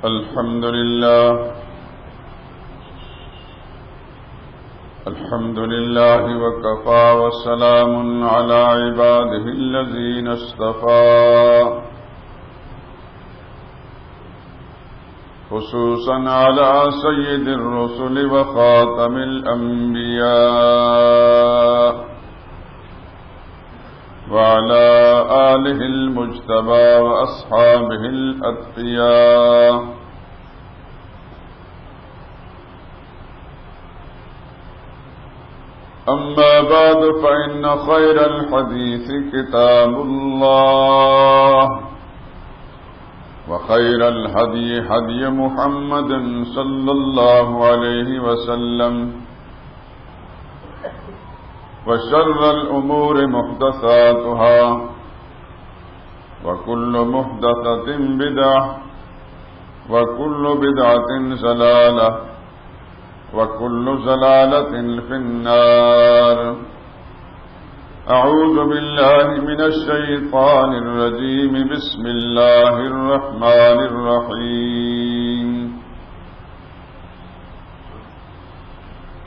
الحمد لله وكفى وسلام على عباده الذين اصطفى خصوصا على سيد الرسل وخاتم الأنبياء وعلى آله المجتبى وأصحابه الأتقياء أما بعد فإن خير الحديث كتاب الله وخير الهدي هدي محمد صلى الله عليه وسلم وشر الأمور محدثاتها وكل محدثة بدعة وكل بدعة ضلالة وكل ضلالة في النار. أعوذ بالله من الشيطان الرجيم. بسم الله الرحمن الرحيم.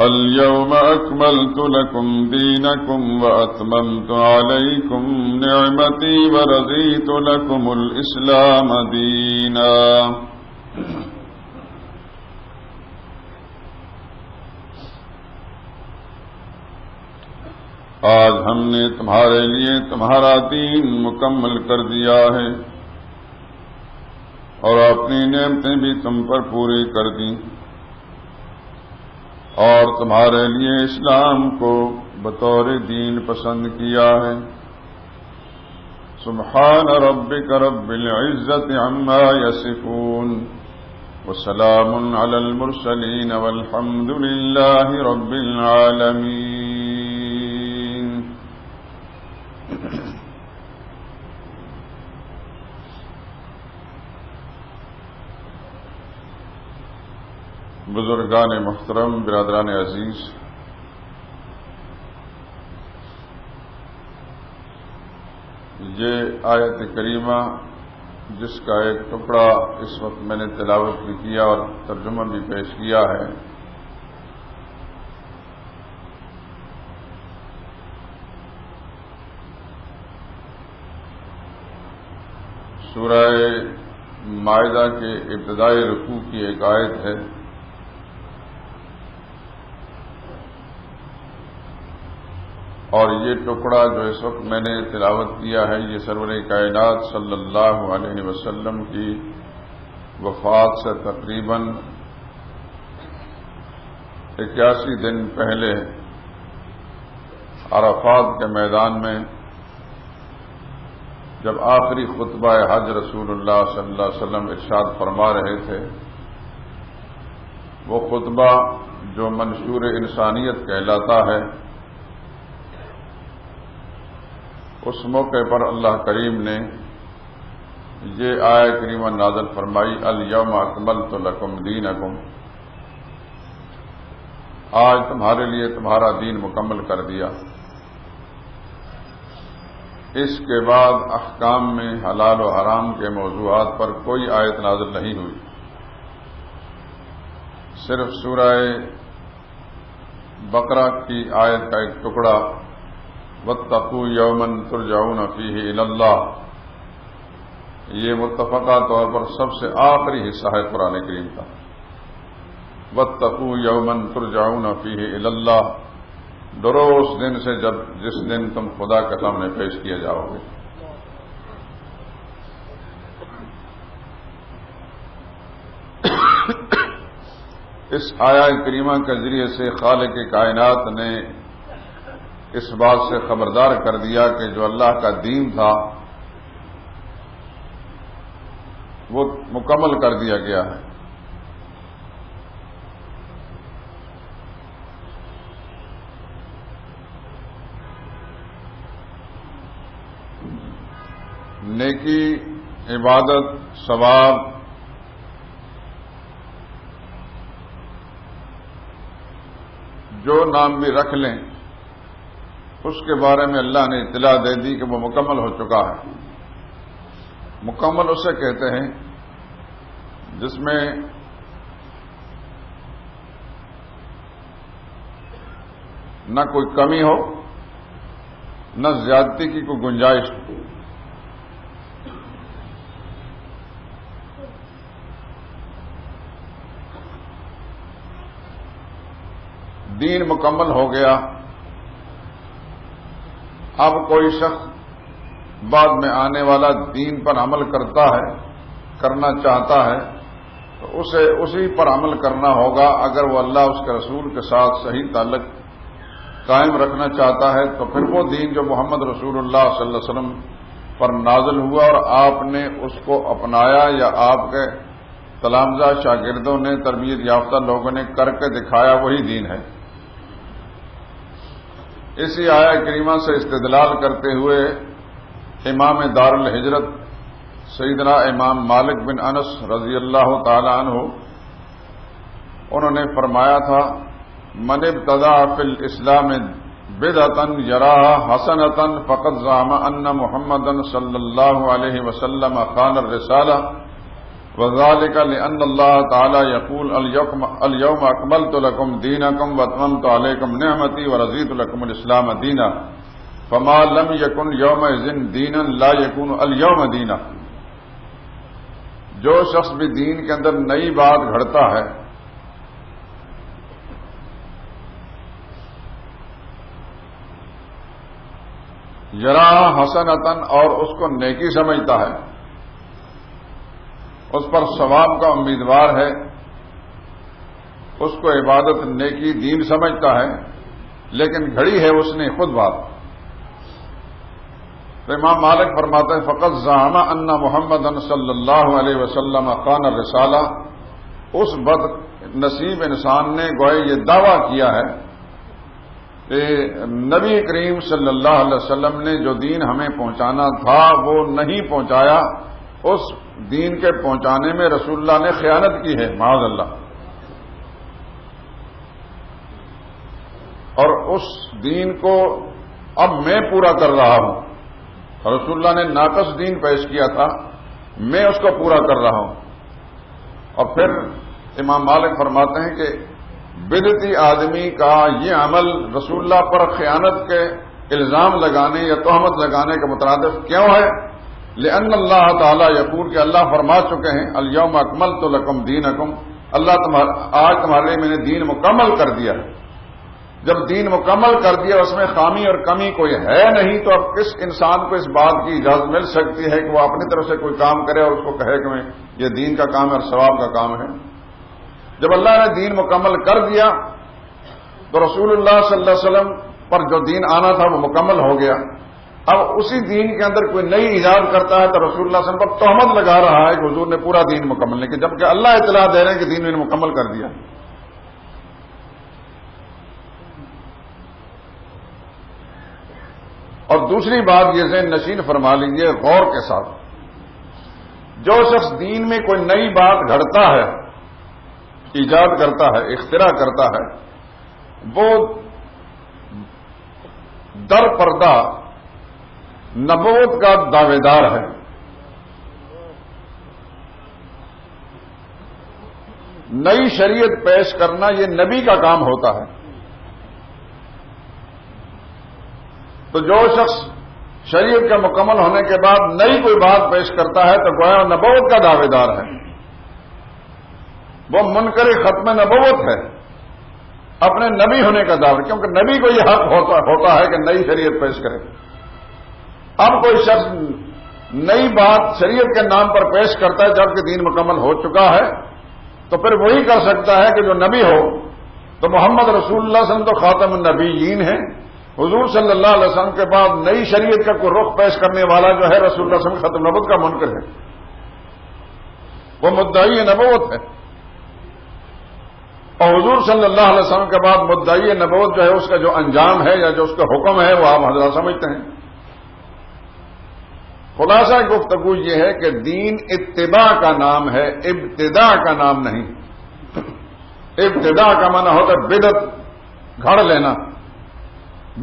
اليوم أكملت لكم دينكم وأتممت عليكم نعمتي ورضيت لكم الإسلام دينا. آج ہم نے تمہارے لیے تمہارا دین مکمل کر دیا ہے اور اپنی نعمتیں بھی تم پر پوری کر دیں اور تمہارے لیے اسلام کو بطور دین پسند کیا ہے. سبحان ربک رب العزت عما یصفون وسلام علی المرسلین والحمد للہ رب العالمین. بزرگان محترم، برادران عزیز، یہ آیت کریمہ جس کا ایک ٹکڑا اس وقت میں نے تلاوت بھی کیا اور ترجمہ بھی پیش کیا ہے، سورہ مائدہ کے ابتدائی رکوع کی ایک آیت ہے. اور یہ ٹکڑا جو اس وقت میں نے تلاوت کیا ہے یہ سرور کائنات صلی اللہ علیہ وسلم کی وفات سے تقریباً 81 دن پہلے عرفات کے میدان میں جب آخری خطبہ حج رسول اللہ صلی اللہ علیہ وسلم ارشاد فرما رہے تھے، وہ خطبہ جو منشور انسانیت کہلاتا ہے، اس موقع پر اللہ کریم نے یہ آیت کریمہ نازل فرمائی، الیوم اکملت لکم دینکم، آج تمہارے لیے تمہارا دین مکمل کر دیا. اس کے بعد احکام میں حلال و حرام کے موضوعات پر کوئی آیت نازل نہیں ہوئی، صرف سورہ بقرہ کی آیت کا ایک ٹکڑا، واتقوا یوما ترجعون فیہ الی اللہ، یہ متفقہ طور پر سب سے آخری حصہ ہے قرآن کریم کا. واتقوا یوما ترجعون فیہ الی اللہ، ڈرو اس دن سے جس دن تم خدا کے سامنے پیش کیے جاؤ گے. اس آیت کریمہ کے ذریعے سے خالق کائنات نے اس بات سے خبردار کر دیا کہ جو اللہ کا دین تھا وہ مکمل کر دیا گیا ہے. نیکی، عبادت، ثواب جو نام بھی رکھ لیں اس کے بارے میں اللہ نے اطلاع دے دی کہ وہ مکمل ہو چکا ہے. مکمل اسے کہتے ہیں جس میں نہ کوئی کمی ہو نہ زیادتی کی کوئی گنجائش ہو. دین مکمل ہو گیا. اب کوئی شخص بعد میں آنے والا دین پر عمل کرنا چاہتا ہے تو اسے اسی پر عمل کرنا ہوگا. اگر وہ اللہ اس کے رسول کے ساتھ صحیح تعلق قائم رکھنا چاہتا ہے تو پھر وہ دین جو محمد رسول اللہ صلی اللہ علیہ وسلم پر نازل ہوا اور آپ نے اس کو اپنایا یا آپ کے تلامذہ شاگردوں نے تربیت یافتہ لوگوں نے کر کے دکھایا وہی دین ہے. اسی آیہ کریمہ سے استدلال کرتے ہوئے امام دار الہجرت سیدنا امام مالک بن انس رضی اللہ تعالی عنہ انہوں نے فرمایا تھا من ابتدع فی الاسلام بدعۃ یراها حسنۃ فقد زعم ان محمدا صلی اللہ علیہ وسلم خان الرسالہ وذلك لأن الله تعالى يقول اليوم أكملت لكم دينكم وأتممت عليكم نعمتي ورضيت لكم الإسلام دينا فما لم يكن يومئذ دينا لا يكون اليوم دينا. جو شخص بھی دین کے اندر نئی بات گھڑتا ہے یرا حسنتن اور اس کو نیکی سمجھتا ہے اس پر ثواب کا امیدوار ہے اس کو عبادت نیکی دین سمجھتا ہے لیکن گھڑی ہے اس نے خود بات. تو امام مالک فرماتے ہیں فقط زعم ان محمد صلی اللہ علیہ وسلم خان الرسالہ. اس بد نصیب انسان نے گویا یہ دعویٰ کیا ہے کہ نبی کریم صلی اللہ علیہ وسلم نے جو دین ہمیں پہنچانا تھا وہ نہیں پہنچایا. اس دین کے پہنچانے میں رسول اللہ نے خیانت کی ہے معاذ اللہ. اور اس دین کو اب میں پورا کر رہا ہوں. رسول اللہ نے ناقص دین پیش کیا تھا میں اس کو پورا کر رہا ہوں. اور پھر امام مالک فرماتے ہیں کہ بدعتی آدمی کا یہ عمل رسول اللہ پر خیانت کے الزام لگانے یا تہمت لگانے کے مترادف کیوں ہے؟ لأن اللہ تعالیٰ یقول کہ اللہ فرما چکے ہیں الیوم اکملت لکم دینکم اللہ آج تمہارے لیے میں نے دین مکمل کر دیا ہے. جب دین مکمل کر دیا اس میں خامی اور کمی کوئی ہے نہیں تو اب کس انسان کو اس بات کی اجازت مل سکتی ہے کہ وہ اپنی طرف سے کوئی کام کرے اور اس کو کہے کہ میں یہ دین کا کام ہے اور ثواب کا کام ہے. جب اللہ نے دین مکمل کر دیا تو رسول اللہ صلی اللہ علیہ وسلم پر جو دین آنا تھا وہ مکمل ہو گیا. اب اسی دین کے اندر کوئی نئی ایجاد کرتا ہے تو رسول اللہ صلی اللہ علیہ وسلم پر تہمت لگا رہا ہے کہ حضور نے پورا دین مکمل نہیں کیا جبکہ اللہ اطلاع دے رہے ہیں کہ دین میں نے مکمل کر دیا. اور دوسری بات یہ ذہن نشین فرما لیجیے غور کے ساتھ جو شخص دین میں کوئی نئی بات گھڑتا ہے ایجاد کرتا ہے اختراع کرتا ہے وہ در پردہ نبوت کا دعوے دار ہے. نئی شریعت پیش کرنا یہ نبی کا کام ہوتا ہے. تو جو شخص شریعت کا مکمل ہونے کے بعد نئی کوئی بات پیش کرتا ہے تو گویا نبوت کا دعوے دار ہے. وہ منکر ختم نبوت ہے اپنے نبی ہونے کا دعوی کیونکہ نبی کو یہ حق ہوتا ہے کہ نئی شریعت پیش کرے. اب کوئی شخص نئی بات شریعت کے نام پر پیش کرتا ہے جبکہ دین مکمل ہو چکا ہے تو پھر وہی کر سکتا ہے کہ جو نبی ہو تو محمد رسول اللہ صلی اللہ علیہ وسلم تو خاتم النبیین ہیں. حضور صلی اللہ علیہ وسلم کے بعد نئی شریعت کا کوئی رخ پیش کرنے والا جو ہے رسول اللہ صلی اللہ علیہ وسلم ختم نبوت کا منکر ہے وہ مدعی نبوت ہے. اور حضور صلی اللہ علیہ وسلم کے بعد مدعی نبوت جو ہے اس کا جو انجام ہے یا جو اس کا حکم ہے وہ آپ حضرات سمجھتے ہیں. خلاصہ گفتگو یہ ہے کہ دین اتباع کا نام ہے ابتداء کا نام نہیں. ابتداء کا معنی ہوتا ہے بدعت گھڑ لینا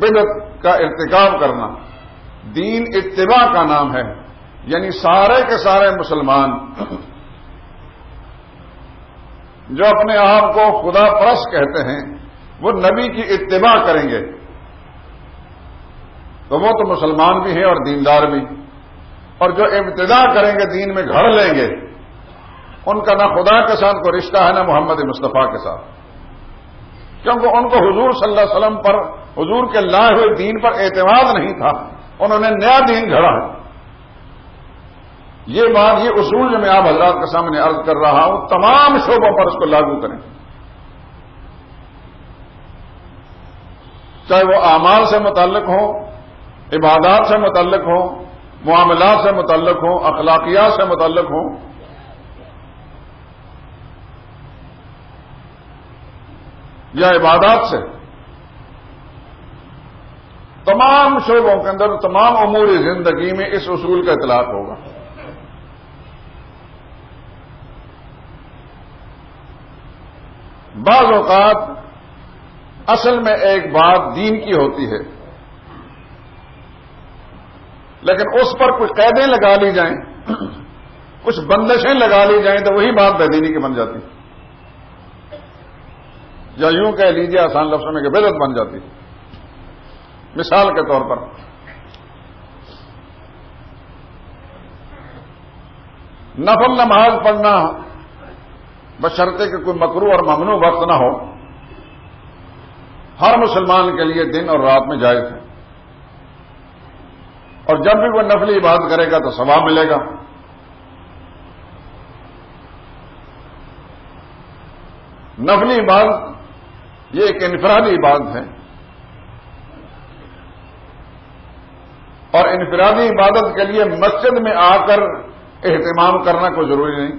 بدعت کا ارتکاب کرنا. دین اتباع کا نام ہے یعنی سارے کے سارے مسلمان جو اپنے آپ کو خدا پرست کہتے ہیں وہ نبی کی اتباع کریں گے تو وہ تو مسلمان بھی ہیں اور دیندار بھی، اور جو ابتداء کریں گے دین میں گھڑ لیں گے ان کا نہ خدا کے ساتھ کوئی رشتہ ہے نہ محمد مصطفیٰ کے ساتھ، کیونکہ ان کو حضور صلی اللہ علیہ وسلم پر، حضور کے لائے ہوئے دین پر اعتماد نہیں تھا، انہوں نے نیا دین گھڑا ہے۔ یہ بات، یہ اصول جو میں آپ حضرات کے سامنے عرض کر رہا ہوں تمام شعبوں پر اس کو لاگو کریں، چاہے وہ اعمال سے متعلق ہوں، عبادات سے متعلق ہوں، معاملات سے متعلق ہوں، اخلاقیات سے متعلق ہوں، یا عبادات سے، تمام شعبوں کے اندر، تمام امور زندگی میں اس اصول کا اطلاق ہوگا۔ بعض اوقات اصل میں ایک بات دین کی ہوتی ہے لیکن اس پر کچھ قیدیں لگا لی جائیں، کچھ بندشیں لگا لی جائیں تو وہی بات بے دینی کی بن جاتی، یا یوں کہہ لیجیے آسان لفظوں میں کہ بدعت بن جاتی۔ مثال کے طور پر نفل نماز پڑھنا بشرطے کہ کوئی مکروہ اور ممنوع وقت نہ ہو، ہر مسلمان کے لیے دن اور رات میں جائز ہے، اور جب بھی وہ نفلی عبادت کرے گا تو ثواب ملے گا۔ نفلی عبادت یہ ایک انفرادی عبادت ہے، اور انفرادی عبادت کے لیے مسجد میں آ کر اہتمام کرنا کوئی ضروری نہیں۔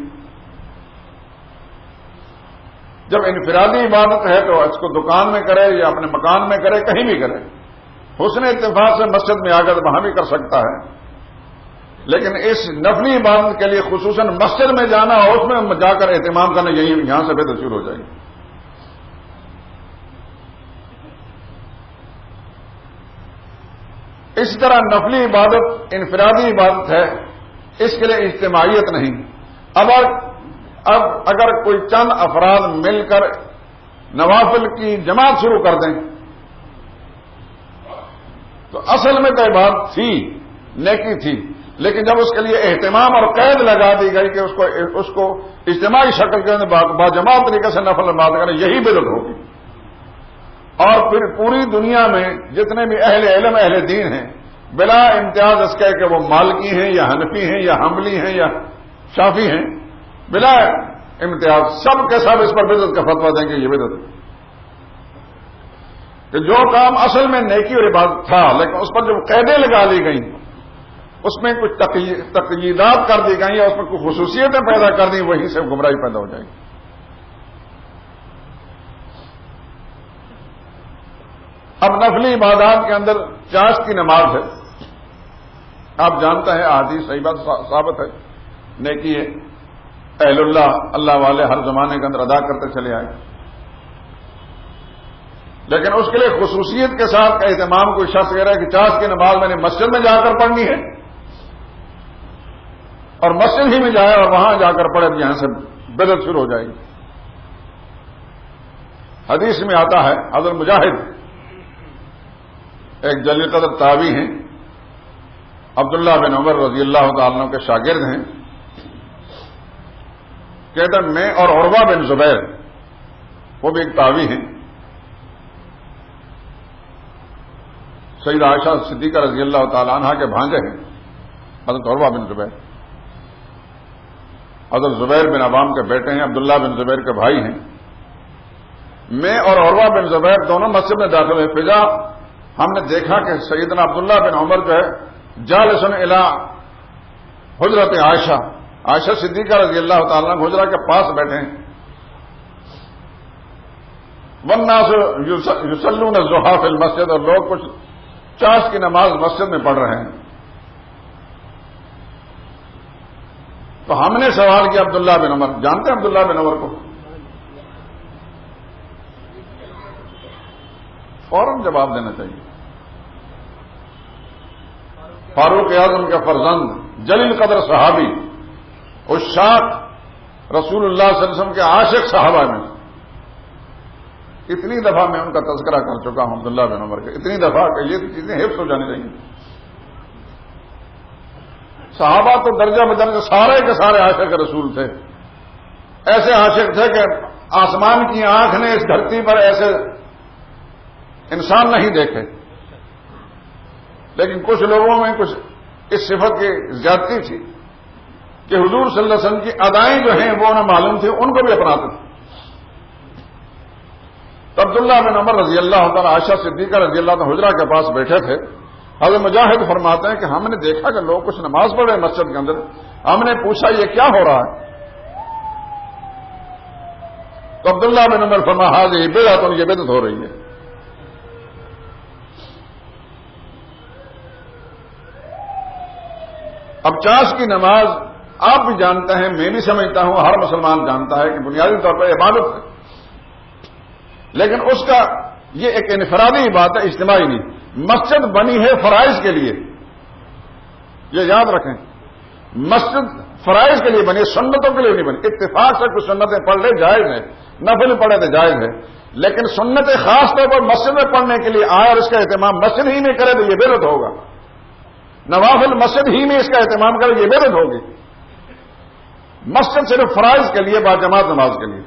جب انفرادی عبادت ہے تو اس کو دکان میں کرے یا اپنے مکان میں کرے، کہیں بھی کرے، حسن اتفاق سے مسجد میں آ کر وہاں بھی کر سکتا ہے، لیکن اس نفلی عبادت کے لیے خصوصاً مسجد میں جانا اور اس میں جا کر اہتمام کرنا، یہاں سے بدعت شروع ہو جائے گی۔ اسی طرح نفلی عبادت انفرادی عبادت ہے، اس کے لیے اجتماعیت نہیں۔ اب اگر کوئی چند افراد مل کر نوافل کی جماعت شروع کر دیں تو اصل میں تو عبادت تھی، نیکی تھی، لیکن جب اس کے لیے اہتمام اور قید لگا دی گئی کہ اس کو اجتماعی شکل کے اندر باجماعت طریقے سے نفل نماز کریں، یہی بدعت ہوگی۔ اور پھر پوری دنیا میں جتنے بھی اہل علم، اہل دین ہیں، بلا امتیاز اس کہ وہ مالکی ہیں یا حنفی ہیں یا حنبلی ہیں یا شافی ہیں، بلا امتیاز سب کے سب اس پر بدعت کا فتویٰ دیں گے، یہ بدعت ہے کہ جو کام اصل میں نیکی اور عبادت تھا لیکن اس پر جب قیدیں لگا لی گئیں، اس میں کچھ تقییدات کر دی گئیں یا اس میں کچھ خصوصیتیں پیدا کر دی، وہیں سے گمراہی پیدا ہو جائے گی۔ اب نفلی عبادات کے اندر چاشت کی نماز ہے، آپ جانتے ہیں احادیث صحیح بات ثابت ہے، نیکی ہے، اہل اللہ والے ہر زمانے کے اندر ادا کرتے چلے آئے، لیکن اس کے لیے خصوصیت کے ساتھ اہتمام کوئی شخص کہہ رہا ہے کہ چاشت کی نماز میں نے مسجد میں جا کر پڑھنی ہے، اور مسجد ہی میں جائے اور وہاں جا کر پڑھے، یہاں سے بدعت شروع ہو جائے گی۔ حدیث میں آتا ہے حضرت مجاہد ایک جلیل قدر تابعی ہیں، عبداللہ بن عمر رضی اللہ تعالیٰ عنہ کے شاگرد ہیں، کہتے ہیں میں اور عروہ بن زبیر، وہ بھی ایک تابعی ہیں، سیدہ عائشہ صدیقہ رضی اللہ تعالیٰ عنہ کے بھانجے ہیں حضرت عروہ بن زبیر، حضرت زبیر بن عوام کے بیٹے ہیں، عبداللہ بن زبیر کے بھائی ہیں۔ میں اور عروہ بن زبیر دونوں مسجد میں داخل ہوئے، فضا ہم نے دیکھا کہ سیدنا عبداللہ بن عمر جو ہے جالسن الی حجرت عائشہ، عائشہ صدیقہ رضی اللہ تعالیٰ عنہ حجرہ کے پاس بیٹھے ہیں، والناس یصلون الضحیٰ فی المسجد، اور لوگ کچھ چاشت کی نماز مسجد میں پڑھ رہے ہیں۔ تو ہم نے سوال کیا عبداللہ بن عمر، جانتے ہیں عبداللہ بن عمر کو؟ فوراً جواب دینا چاہیے۔ فاروق اعظم کے فرزند، جلیل قدر صحابی، عشاق رسول اللہ صلی اللہ علیہ وسلم کے عاشق صحابہ میں اتنی دفعہ میں ان کا تذکرہ کر چکا ہوں عبداللہ بن عمر کے، اتنی دفعہ کہ یہ چیزیں حفظ ہو جانی چاہیے. صحابہ تو درجہ بدرجہ سارے کے سارے عاشق رسول تھے. ایسے عاشق تھے کہ آسمان کی آنکھ نے اس دھرتی پر ایسے انسان نہیں دیکھے. لیکن کچھ لوگوں میں کچھ اس صفت کی زیادتی تھی کہ حضور صلی اللہ علیہ وسلم کی ادائیں جو ہیں وہ انہیں معلوم تھی، ان کو بھی اپناتے تھے. تو عبداللہ بن عمر رضی اللہ تعالیٰ عائشہ صدیقہ رضی اللہ عنہ حجرہ کے پاس بیٹھے تھے. حضرت مجاہد فرماتے ہیں کہ ہم نے دیکھا کہ لوگ کچھ نماز پڑھ رہے ہیں مسجد کے اندر. ہم نے پوچھا یہ کیا ہو رہا ہے؟ تو عبداللہ بن عمر فرمایا حاضر بدعت، یہ بدعت ہو رہی ہے. اب چاش کی نماز آپ بھی جانتے ہیں، میں بھی سمجھتا ہوں، ہر مسلمان جانتا ہے کہ بنیادی طور پر عبادت ہے، لیکن اس کا یہ ایک انفرادی بات ہے، اجتماعی نہیں. مسجد بنی ہے فرائض کے لیے، یہ یاد رکھیں. مسجد فرائض کے لیے بنی، سنتوں کے لیے نہیں بنی. اتفاق سے کچھ سنتیں پڑھ لے جائز ہے، نفل پڑھے تو جائز ہے، لیکن سنتیں خاص طور پر مسجد میں پڑھنے کے لیے آئے اور اس کا اہتمام مسجد ہی میں کرے تو یہ بدعت ہوگا. نوافل مسجد ہی میں اس کا اہتمام کرے یہ بدعت ہوگی. مسجد صرف فرائض کے لیے، باجماعت نماز کے لیے.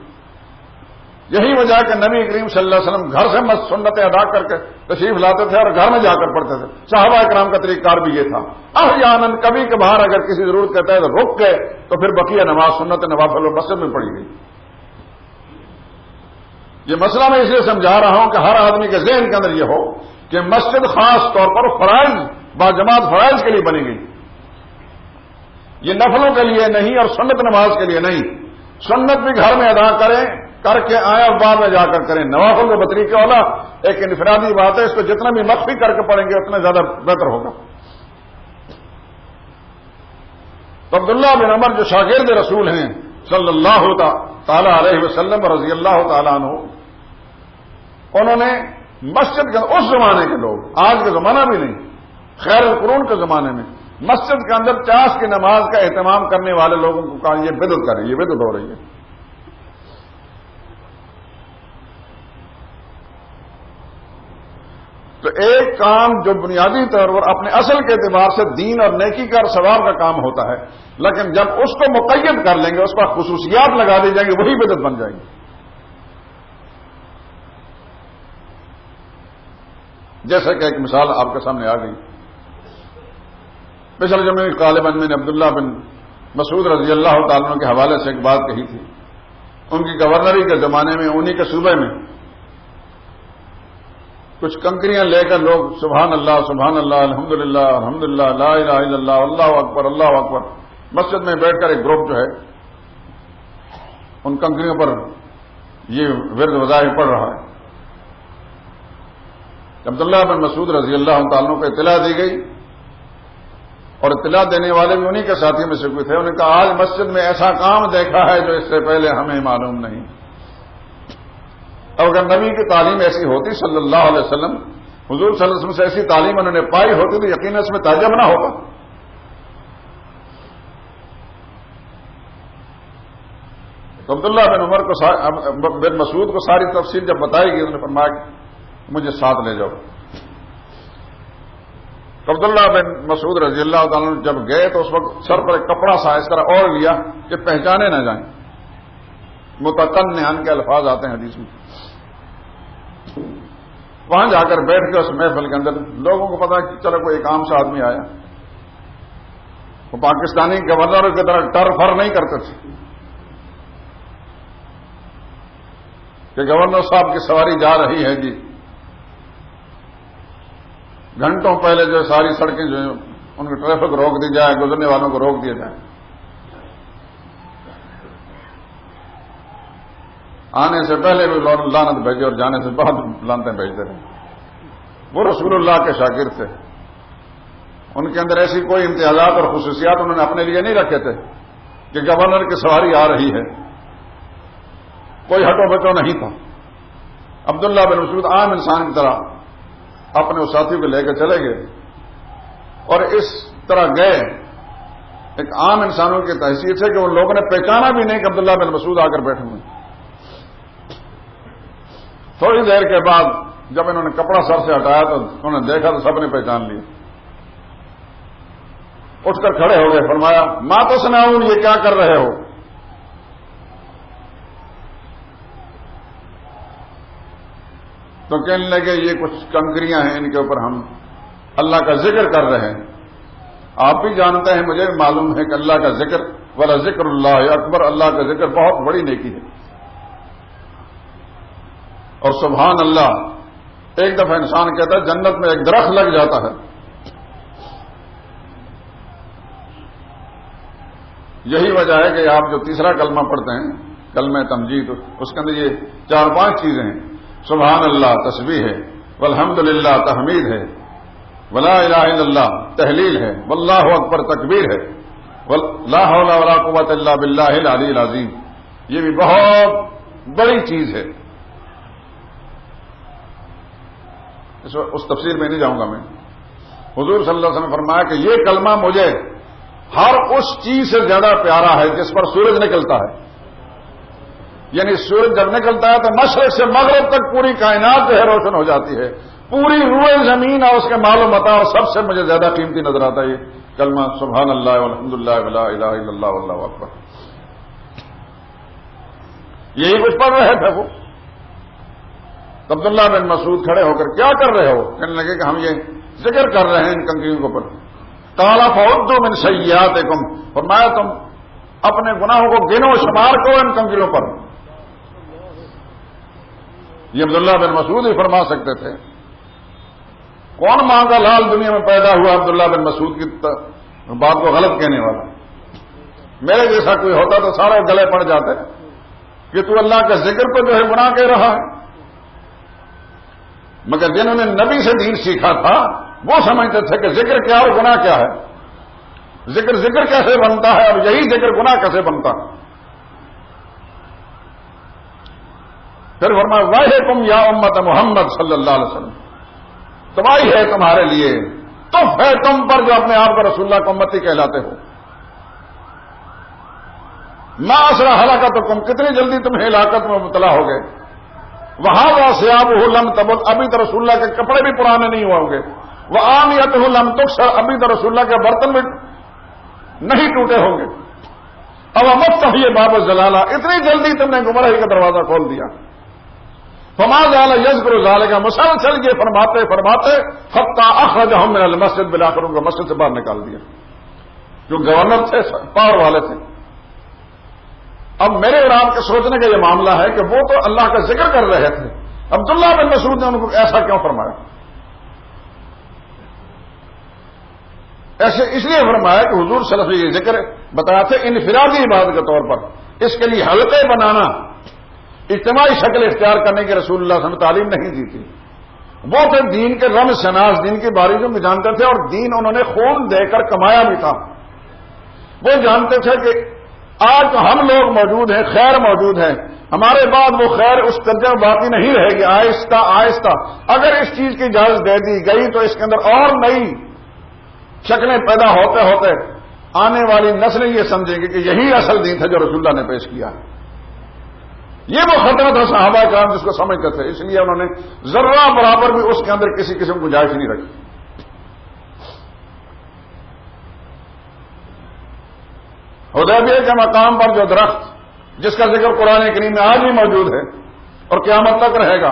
یہی وجہ کہ نبی کریم صلی اللہ علیہ وسلم گھر سے سنتیں ادا کر کے تشریف لاتے تھے اور گھر میں جا کر پڑھتے تھے. صحابہ کرام کا طریقہ کار بھی یہ تھا. احیانا کبھی کبھار اگر کسی ضرورت کہتا ہے تو رک گئے تو پھر بقیہ نماز سنت نوافل اور مسجد میں پڑھی گئی. یہ مسئلہ میں اس لیے سمجھا رہا ہوں کہ ہر آدمی کے ذہن کے اندر یہ ہو کہ مسجد خاص طور پر فرائض باجماعت فرائض کے لیے بنی گئی، یہ نفلوں کے لیے نہیں اور سنت نماز کے لیے نہیں. سنت بھی گھر میں ادا کریں، کر کے آئیں اور بعد میں جا کر کریں. نوافل کے بطریقے والا ایک انفرادی بات ہے، اس کو جتنا بھی مخفی کر کے پڑھیں گے اتنا زیادہ بہتر ہوگا. تو عبداللہ بن عمر جو شاگرد رسول ہیں صلی اللہ تعالی علیہ وسلم رضی اللہ تعالیٰ عنہ، انہوں نے مسجد کے اس زمانے کے لوگ، آج کا زمانہ بھی نہیں، خیر القرون کے زمانے میں مسجد کے اندر چاش کی نماز کا اہتمام کرنے والے لوگوں کو کہا یہ بدعت کریں، یہ بدعت ہو رہی ہے. تو ایک کام جو بنیادی طور پر اپنے اصل کے اعتبار سے دین اور نیکی کا اور ثواب کا کام ہوتا ہے، لیکن جب اس کو مقید کر لیں گے، اس پر خصوصیات لگا دی جائیں گی، وہی بدعت بن جائیں گی. جیسا کہ ایک مثال آپ کے سامنے آ گئی. پچھلے جمعے غالباً میں نے عبداللہ بن مسعود رضی اللہ تعالیٰ عنہ کے حوالے سے ایک بات کہی تھی. ان کی گورنری کے زمانے میں انہی کے صوبے میں کچھ کنکریاں لے کر لوگ سبحان اللہ الحمدللہ الحمدللہ لا الہ الا اللہ اللہ اکبر مسجد میں بیٹھ کر ایک گروپ جو ہے ان کنکریوں پر یہ ورد وظائف پڑھ رہا ہے. عبداللہ بن مسعود رضی اللہ تعالیٰ عنہ کو اطلاع دی گئی اور اطلاع دینے والے بھی انہی کے ساتھی میں سے کوئی تھے. انہوں نے کہا آج مسجد میں ایسا کام دیکھا ہے جو اس سے پہلے ہمیں معلوم نہیں. اب اگر نبی کی تعلیم ایسی ہوتی صلی اللہ علیہ وسلم، حضور صلی اللہ علیہ وسلم سے ایسی تعلیم انہوں نے پائی ہوتی تو یقیناً اس میں تعجب نہ ہوگا. عبداللہ بن عمر کو بن مسعود کو ساری تفصیل جب بتائی گئی، انہوں نے فرمایا مجھے ساتھ لے جاؤ. عبداللہ بن مسعود رضی اللہ تعالیٰ عنہ جب گئے تو اس وقت سر پر ایک کپڑا سا اس طرح اور لیا کہ پہچانے نہ جائیں. متقنعن کے الفاظ آتے ہیں حدیث میں. وہاں جا کر بیٹھ کے اس محفل کے اندر لوگوں کو پتا کہ چلو کوئی ایک عام سا آدمی آیا. وہ پاکستانی گورنر کی طرح ٹر فر نہیں کرتے تھے کہ گورنر صاحب کی سواری جا رہی ہے جی، گھنٹوں پہلے جو ساری سڑکیں جو ہیں ان کی ٹریفک روک دی جائے، گزرنے والوں کو روک دیا جائے. آنے سے پہلے بھی لعنت بھیجے اور جانے سے بعد لعنتیں بھیجتے رہے. وہ رسول اللہ کے شاگرد تھے، ان کے اندر ایسی کوئی امتیازات اور خصوصیات انہوں نے اپنے لیے نہیں رکھے تھے کہ گورنر کی سواری آ رہی ہے. کوئی ہٹو بچو نہیں تھا. عبداللہ بن مسعود عام انسان کی طرح اپنے اس ساتھی کو لے کے چلے گئے اور اس طرح گئے ایک عام انسانوں کی حیثیت سے کہ ان لوگوں نے پہچانا بھی نہیں کہ عبداللہ بن مسعود آ کر بیٹھے ہوئے. تھوڑی دیر کے بعد جب انہوں نے کپڑا سر سے ہٹایا تو انہوں نے دیکھا تو سب نے پہچان لیا. اٹھ کر کھڑے ہو گئے, فرمایا ما تصنعون, یہ کیا کر رہے ہو؟ تو کہنے لگے یہ کچھ کنکریاں ہیں, ان کے اوپر ہم اللہ کا ذکر کر رہے ہیں. آپ بھی جانتے ہیں, مجھے بھی معلوم ہے کہ اللہ کا ذکر ولا ذکر اللہ اکبر, اللہ کا ذکر بہت بڑی نیکی ہے. اور سبحان اللہ, ایک دفعہ انسان کہتا ہے جنت میں ایک درخت لگ جاتا ہے. یہی وجہ ہے کہ آپ جو تیسرا کلمہ پڑھتے ہیں, کلمہ تمجید, اس کے اندر یہ 4-5 چیزیں ہیں. سبحان اللہ تسبیح ہے, والحمدللہ تحمید ہے, ولا الہ الا اللہ تحلیل ہے, واللہ اکبر تکبیر ہے, لا حول ولا قوت الا باللہ العلی العظیم. یہ بھی بہت بڑی چیز ہے. اس تفسیر میں نہیں جاؤں گا میں. حضور صلی اللہ علیہ وسلم نے فرمایا کہ یہ کلمہ مجھے ہر اس چیز سے زیادہ پیارا ہے جس پر سورج نکلتا ہے. یعنی سورج جب نکلتا ہے تو مشرق سے مغرب تک پوری کائنات جو ہے روشن ہو جاتی ہے. پوری روئے زمین اور اس کے مال و متاع اور سب سے مجھے زیادہ قیمتی نظر آتا ہے یہ کلمہ سبحان اللہ والحمدللہ ولا الہ الا اللہ واللہ اکبر. یہی کچھ پڑھ رہے تھے وہ. عبداللہ بن مسعود کھڑے ہو کر کیا کر رہے ہو؟ کہنے لگے کہ ہم یہ ذکر کر رہے ہیں ان کنکریوں کے اوپر. قال فعدوا من سیئاتکم, فرمایا تم اپنے گناہوں کو گنو شمار کرو ان کنکریوں پر. یہ عبداللہ بن مسعود ہی فرما سکتے تھے. کون ماں کا لال دنیا میں پیدا ہوا عبداللہ بن مسعود کی بات کو غلط کہنے والا؟ میرے جیسا کوئی ہوتا تو سارے گلے پڑ جاتے کہ تو اللہ کا ذکر تو جو ہے گناہ کہہ رہا ہے. مگر جنہوں نے نبی سے دین سیکھا تھا وہ سمجھتے تھے کہ ذکر کیا اور گناہ کیا ہے, ذکر کیسے بنتا ہے اور یہی ذکر گناہ کیسے بنتا. پھر فرمایا ویحکم یا امت محمد صلی اللہ علیہ وسلم, تباہی ہے تمہارے لیے, تف ہے تم پر جو اپنے آپ کو رسول اللہ کو امتی کہلاتے ہو. ما اسرع ہلاکتکم, کتنی جلدی تم ہلاکت میں مبتلا ہو گئے. وہاں ثیابہ لم تبل, ابھی تو رسول اللہ کے کپڑے بھی پرانے نہیں ہوئے ہوں گے. وآنیتہ لم تکسر, ابھی تو رسول اللہ کے برتن بھی نہیں ٹوٹے ہوں گے. اب مفتحی باب الضلالہ, اتنی جلدی تم نے گمراہی کا دروازہ کھول دیا. فما زال یذکر ذلک, مسلسل یہ فرماتے حتی اخرجہم من المسجد, بلاخر ان کو مسجد سے باہر نکال دیا. جو گورنر تھے, پاور والے تھے. اب میرے اور آپ کے سوچنے کا یہ معاملہ ہے کہ وہ تو اللہ کا ذکر کر رہے تھے, عبداللہ بن مسعود نے ان کو ایسا کیوں فرمایا؟ ایسے اس لیے فرمایا کہ حضور صلی اللہ علیہ وسلم یہ ذکر بتایا تھے انفرادی عبادت کے طور پر. اس کے لیے حلقے بنانا, اجتماعی شکل اختیار کرنے کی رسول اللہ صلی اللہ علیہ وسلم تعلیم نہیں دی تھی. وہ تھے دین کے رمز شناس, دین کی باریکیوں میں جانتے تھے, اور دین انہوں نے خون دے کر کمایا بھی تھا. وہ جانتے تھے کہ آج ہم لوگ موجود ہیں, خیر موجود ہے, ہمارے بعد وہ خیر اس درجے میں باقی نہیں رہے گی. آہستہ آہستہ اگر اس چیز کی اجازت دے دی گئی تو اس کے اندر اور نئی شکلیں پیدا ہوتے ہوتے آنے والی نسلیں یہ سمجھیں گی کہ یہی اصل دین تھا جو رسول اللہ نے پیش کیا. یہ وہ خطرہ تھا صحابہ کرام جس کو سمجھتے تھے, اس لیے انہوں نے ذرہ برابر بھی اس کے اندر کسی قسم کی گنجائش نہیں رکھی. حدیبیہ کے مقام پر جو درخت جس کا ذکر قرآن کریم میں آج بھی موجود ہے اور قیامت تک رہے گا,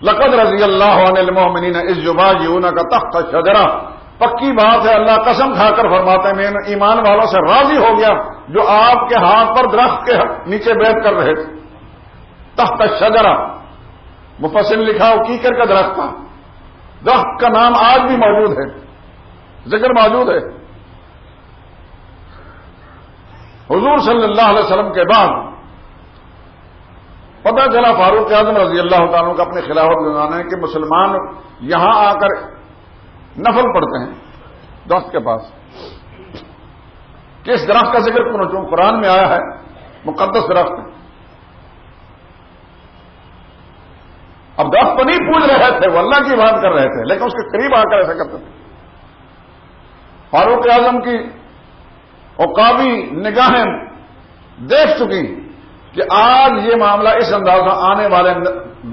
لقد رضی اللہ عن المؤمنین اذ یبایعونک تحت الشجرہ, پکی بات ہے, اللہ قسم کھا کر فرماتے ہیں میں ایمان والوں سے راضی ہو گیا جو آپ کے ہاتھ پر درخت کے نیچے بیٹھ کر رہے تھے. تحت الشجرہ, مفسر لکھا وہ کیکر کا درخت تھا. درخت کا نام آج بھی موجود ہے, ذکر موجود ہے. حضور صلی اللہ علیہ وسلم کے بعد پتہ چلا فاروق اعظم رضی اللہ تعالیٰ کا اپنے خلافت گزارنا ہے کہ مسلمان یہاں آ کر نفل پڑھتے ہیں درخت کے پاس. کس درخت کا ذکر چونکہ قرآن میں آیا ہے, مقدس درخت ہے. اب درخت کو نہیں پوج رہے تھے, وہ اللہ کی بات کر رہے تھے, لیکن اس کے قریب آ کر ایسا کرتے تھے. فاروق اعظم کی اور کافی نگاہیں دیکھ چکی کہ آج یہ معاملہ اس انداز میں آنے والے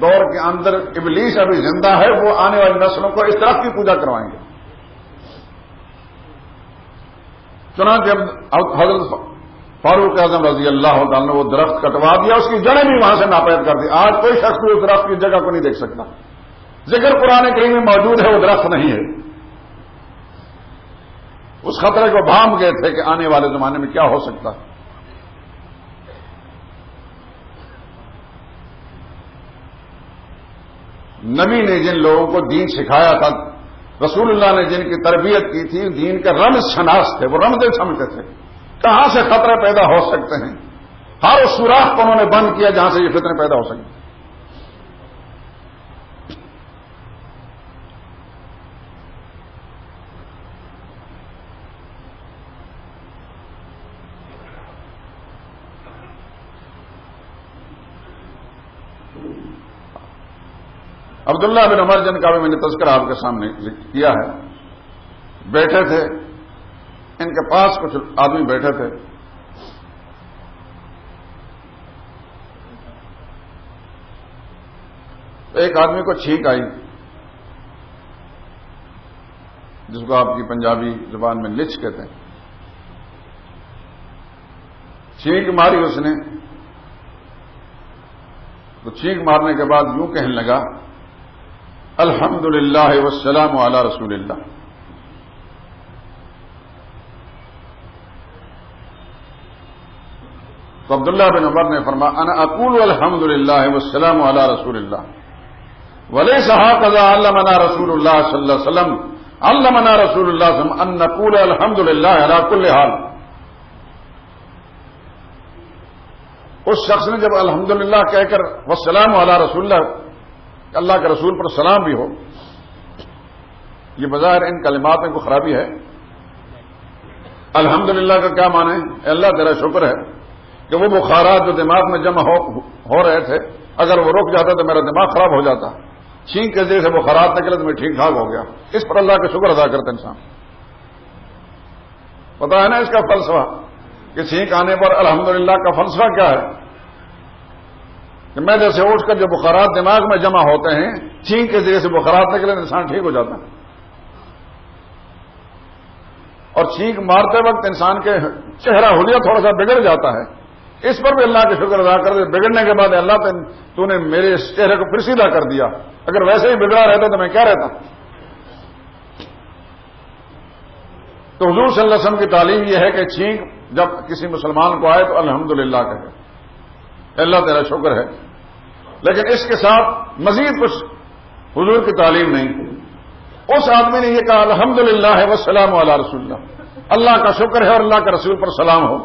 دور کے اندر ابلیس ابھی زندہ ہے، وہ آنے والی نسلوں کو اس طرح کی پوجا کروائیں گے۔ چنانچہ حضرت فاروق اعظم رضی اللہ تعالیٰ نے وہ درخت کٹوا دیا، اس کی جڑیں بھی وہاں سے ناپید کر دی۔ آج کوئی شخص بھی اس درخت کی جگہ کو نہیں دیکھ سکتا، ذکر قرآن کریم میں موجود ہے، وہ درخت نہیں ہے۔ اس خطرے کو بھانپ گئے تھے کہ آنے والے زمانے میں کیا ہو سکتا ہے۔ نبی نے جن لوگوں کو دین سکھایا تھا، رسول اللہ نے جن کی تربیت کی تھی، دین کے رمز شناس تھے، وہ رمز سمجھتے تھے کہاں سے خطرے پیدا ہو سکتے ہیں، ہر اس سوراخ کو انہوں نے بند کیا جہاں سے یہ فتنے پیدا ہو سکتے۔ عبداللہ بن عمر جن کا بھی میں نے تذکرہ آپ کے سامنے کیا ہے، بیٹھے تھے، ان کے پاس کچھ آدمی بیٹھے تھے، ایک آدمی کو چھینک آئی، جس کو آپ کی پنجابی زبان میں لچ کہتے ہیں۔ چھینک ماری اس نے، تو چھینک مارنے کے بعد یوں کہنے لگا، الحمدللہ والسلام علی رسول اللہ۔ تو عبداللہ بن عمر نے فرمایا، انا اقول الحمدللہ والسلام علی رسول اللہ ولیس ہکذا علمنا رسول اللہ صلی اللہ علیہ وسلم، علمنا رسول اللہ صلی اللہ علیہ وسلم ان نقول الحمدللہ علی کل حال۔ اس شخص نے جب الحمدللہ کہہ کر والسلام علی رسول اللہ، اللہ کے رسول پر سلام بھی ہو، یہ بظاہر ان کلمات میں کوئی خرابی ہے؟ الحمدللہ کا کیا معنی ہے؟ اے اللہ تیرا شکر ہے کہ وہ بخارات جو دماغ میں جمع ہو رہے تھے، اگر وہ رک جاتا تو میرا دماغ خراب ہو جاتا، چھینک کے ذریعے سے بخارات نکلے تو میں ٹھیک ٹھاک ہو گیا۔ اس پر اللہ کا شکر ادا کرتا انسان۔ پتا ہے نا اس کا فلسفہ کہ چھینک آنے پر الحمدللہ کا فلسفہ کیا ہے؟ کہ میں جیسے اٹھ کر جو بخارات دماغ میں جمع ہوتے ہیں، چھینک کے ذریعے سے بخارات نکلے انسان ٹھیک ہو جاتا ہے۔ اور چھینک مارتے وقت انسان کے چہرہ حلیہ تھوڑا سا بگڑ جاتا ہے، اس پر بھی اللہ کا شکر ادا کر دے۔ بگڑنے کے بعد اللہ تو نے میرے اس چہرے کو پھر سیدھا کر دیا، اگر ویسے ہی بگڑا رہتا تو میں کیا رہتا۔ تو حضور صلی اللہ علیہ وسلم کی تعلیم یہ ہے کہ چھینک جب کسی مسلمان کو آئے تو الحمدللہ کہے، اللہ تیرا شکر ہے۔ لیکن اس کے ساتھ مزید کچھ حضور کی تعلیم نہیں۔ اس آدمی نے یہ کہا الحمدللہ والسلام علی رسول اللہ، اللہ کا شکر ہے اور اللہ کے رسول پر سلام ہو۔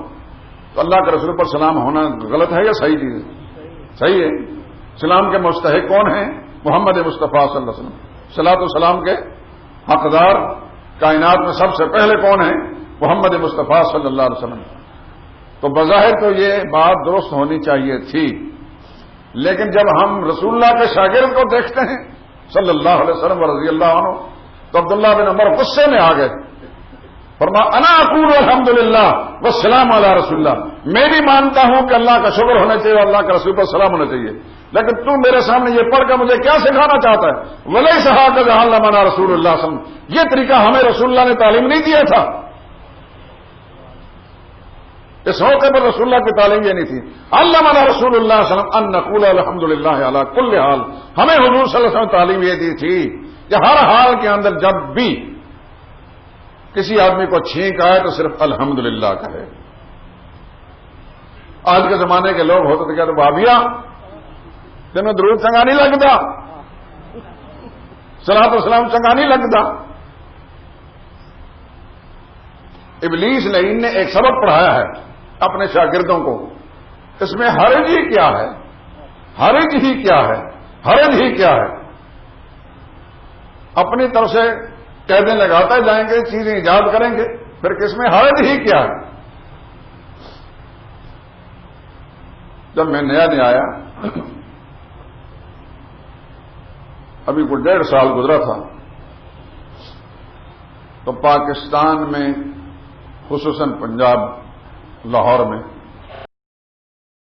تو اللہ کے رسول پر سلام ہونا غلط ہے یا صحیح چیز ہے؟ صحیح ہے۔ سلام کے مستحق کون ہیں؟ محمد مصطفیٰ صلی اللہ علیہ وسلم۔ صلاۃ و سلام کے حقدار کائنات میں سب سے پہلے کون ہیں؟ محمد مصطفیٰ صلی اللہ علیہ وسلم۔ تو بظاہر تو یہ بات درست ہونی چاہیے تھی، لیکن جب ہم رسول اللہ کے شاگرد کو دیکھتے ہیں صلی اللہ علیہ وسلم رضی اللہ عنہ، تو عبداللہ بن عمر غصے میں آ گئے، فرمایا انا اقول الحمدللہ والسلام علی رسول اللہ، میں بھی مانتا ہوں کہ اللہ کا شکر ہونا چاہیے اور اللہ کے رسول پر سلام ہونا چاہیے، لیکن تم میرے سامنے یہ پڑھ کر مجھے کیا سکھانا چاہتا ہے؟ ولیس ہکذا علمنا رسول اللہ صلی اللہ علیہ وسلم، یہ طریقہ ہمیں رسول اللہ نے تعلیم نہیں دیا تھا۔ اس موقع پر رسول اللہ کی تعلیم یہ نہیں تھی۔ علمنا رسول اللہ صلی اللہ علیہ وسلم ان نقول الحمدللہ علی کل حال، ہمیں حضور صلی اللہ علیہ وسلم تعلیم یہ دی تھی کہ ہر حال کے اندر جب بھی کسی آدمی کو چھینک آئے تو صرف الحمدللہ کہے۔ آج کے زمانے کے لوگ ہوتے تھے کیا تو بھابیا تمہیں درود چنگا نہیں لگتا، صلاۃ و سلام چنگا نہیں لگتا۔ ابلیس لعین نے ایک سبق پڑھایا ہے اپنے شاگردوں کو، اس میں حرج ہی کیا ہے؟ حرج ہی کیا ہے؟ حرج ہی کیا ہے؟ اپنی طرف سے قیدیں لگاتے جائیں گے، چیزیں ایجاد کریں گے، پھر کس میں حرج ہی کیا ہے؟ جب میں نیا آیا، ابھی کوئی 1.5 سال گزرا تھا، تو پاکستان میں خصوصاً پنجاب لاہور میں